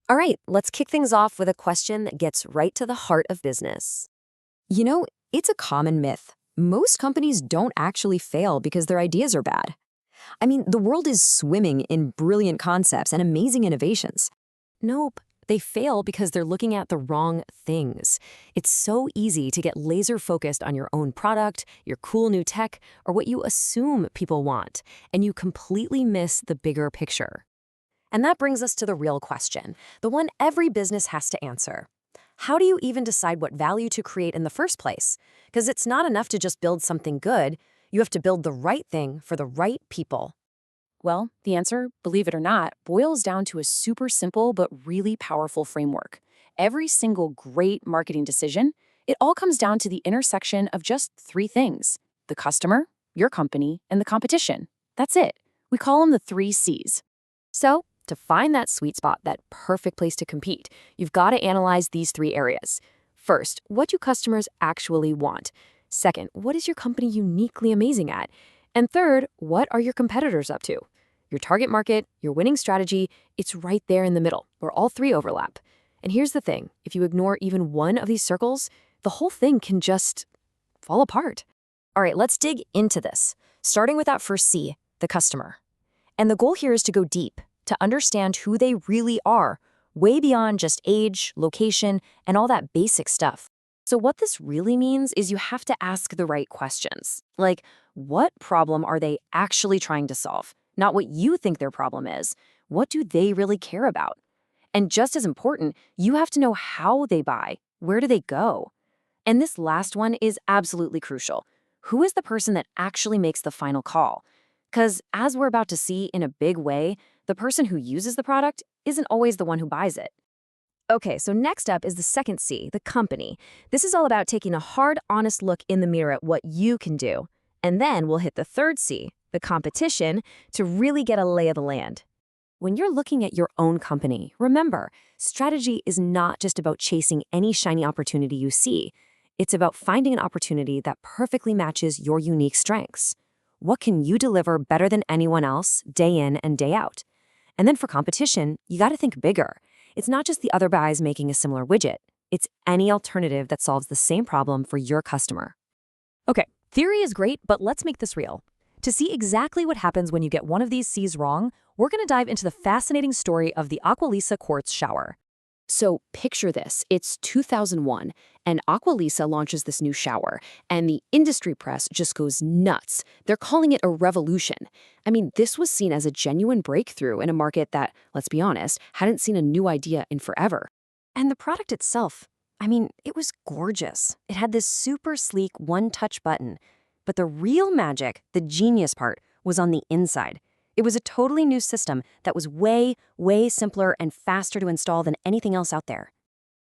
All right, let's kick things off with a question that gets right to the heart of business. You know, it's a common myth. Most companies don't actually fail because their ideas are bad. I mean, the world is swimming in brilliant concepts and amazing innovations. Nope, they fail because they're looking at the wrong things. It's so easy to get laser focused on your own product, your cool new tech, or what you assume people want, and you completely miss the bigger picture. And that brings us to the real question, the one every business has to answer. How do you even decide what value to create in the first place? Because it's not enough to just build something good. You have to build the right thing for the right people. Well, the answer, believe it or not, boils down to a super simple but really powerful framework. Every single great marketing decision, it all comes down to the intersection of just three things: the customer, your company, and the competition. That's it. We call them the three C's. So, to find that sweet spot, that perfect place to compete, you've got to analyze these three areas. First, what do customers actually want? Second, what is your company uniquely amazing at? And third, what are your competitors up to? Your target market, your winning strategy, it's right there in the middle, where all three overlap. And here's the thing, if you ignore even one of these circles, the whole thing can just fall apart. All right, let's dig into this, starting with that first C, the customer. And the goal here is to go deep, to understand who they really are, way beyond just age, location, and all that basic stuff. So what this really means is you have to ask the right questions. Like, what problem are they actually trying to solve? Not what you think their problem is. What do they really care about? And just as important, you have to know how they buy. Where do they go? And this last one is absolutely crucial. Who is the person that actually makes the final call? Because as we're about to see in a big way, the person who uses the product isn't always the one who buys it. Okay, so next up is the second C, the company. This is all about taking a hard, honest look in the mirror at what you can do. And then we'll hit the third C, the competition, to really get a lay of the land. When you're looking at your own company, remember, strategy is not just about chasing any shiny opportunity you see. It's about finding an opportunity that perfectly matches your unique strengths. What can you deliver better than anyone else, day in and day out? And then for competition, you got to think bigger. It's not just the other guys making a similar widget. It's any alternative that solves the same problem for your customer. Okay, theory is great, but let's make this real. To see exactly what happens when you get one of these C's wrong, we're going to dive into the fascinating story of the Aqualisa quartz shower. So picture this, it's 2001, and Aqualisa launches this new shower, and the industry press just goes nuts. They're calling it a revolution. I mean, this was seen as a genuine breakthrough in a market that, let's be honest, hadn't seen a new idea in forever. And the product itself, I mean, it was gorgeous. It had this super sleek one-touch button. But the real magic, the genius part, was on the inside. It was a totally new system that was way, way simpler and faster to install than anything else out there.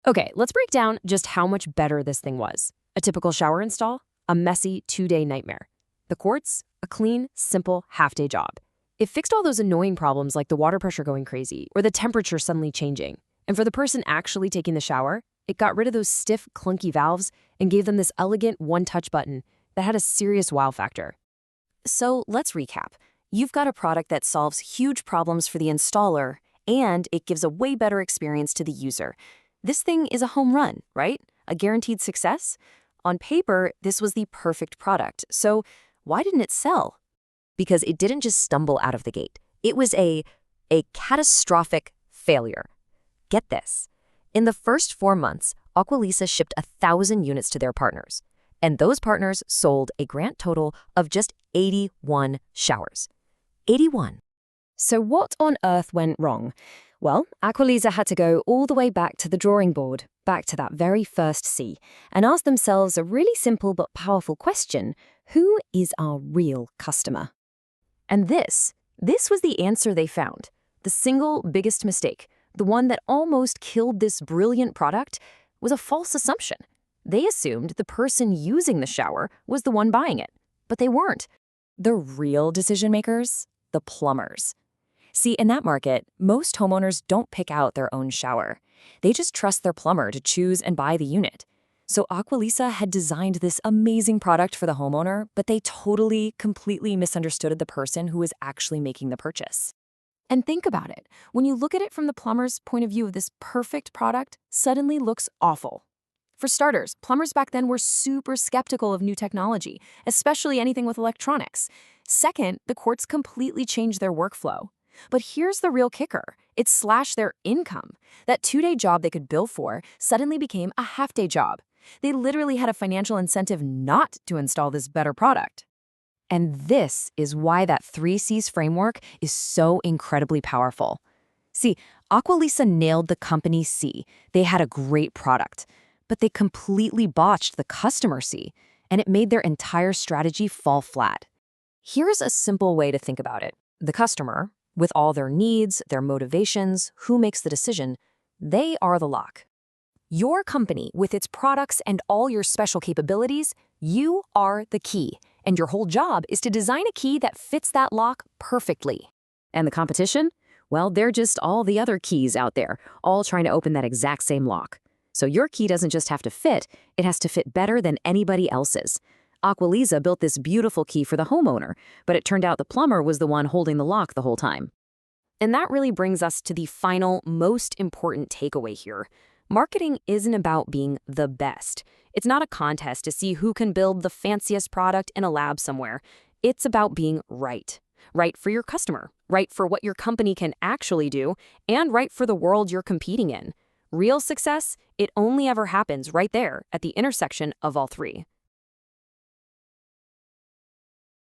Okay, let's break down just how much better this thing was. A typical shower install, a messy 2-day nightmare. The quartz, a clean, simple, half-day job. It fixed all those annoying problems like the water pressure going crazy or the temperature suddenly changing. And for the person actually taking the shower, it got rid of those stiff, clunky valves and gave them this elegant one-touch button that had a serious wow factor. So let's recap. You've got a product that solves huge problems for the installer, and it gives a way better experience to the user. This thing is a home run, right? A guaranteed success? On paper, this was the perfect product. So why didn't it sell? Because it didn't just stumble out of the gate. It was a catastrophic failure. Get this. In the first 4 months, Aqualisa shipped 1,000 units to their partners. And those partners sold a grand total of just 81 showers. 81. So what on earth went wrong? Well, Aqualisa had to go all the way back to the drawing board, back to that very first C, and ask themselves a really simple but powerful question: who is our real customer? And this was the answer they found. The single biggest mistake, the one that almost killed this brilliant product, was a false assumption. They assumed the person using the shower was the one buying it, but they weren't. The real decision makers? The plumbers. See, in that market, most homeowners don't pick out their own shower. They just trust their plumber to choose and buy the unit. So Aqualisa had designed this amazing product for the homeowner, but they totally, completely misunderstood the person who was actually making the purchase. And think about it. When you look at it from the plumber's point of view, this perfect product suddenly looks awful. For starters, plumbers back then were super skeptical of new technology, especially anything with electronics. Second, the quartz completely changed their workflow. But here's the real kicker. It slashed their income. That 2-day job they could bill for suddenly became a half-day job. They literally had a financial incentive not to install this better product. And this is why that 3Cs framework is so incredibly powerful. See, Aqualisa nailed the company C. They had a great product, but they completely botched the customer C, and it made their entire strategy fall flat. Here's a simple way to think about it. The customer, with all their needs, their motivations, who makes the decision, they are the lock. Your company, with its products and all your special capabilities, you are the key. And your whole job is to design a key that fits that lock perfectly. And the competition? Well, they're just all the other keys out there, all trying to open that exact same lock. So your key doesn't just have to fit, it has to fit better than anybody else's. Aqualisa built this beautiful key for the homeowner, but it turned out the plumber was the one holding the lock the whole time. And that really brings us to the final, most important takeaway here. Marketing isn't about being the best. It's not a contest to see who can build the fanciest product in a lab somewhere. It's about being right. Right for your customer, right for what your company can actually do, and right for the world you're competing in. Real success, it only ever happens right there at the intersection of all three.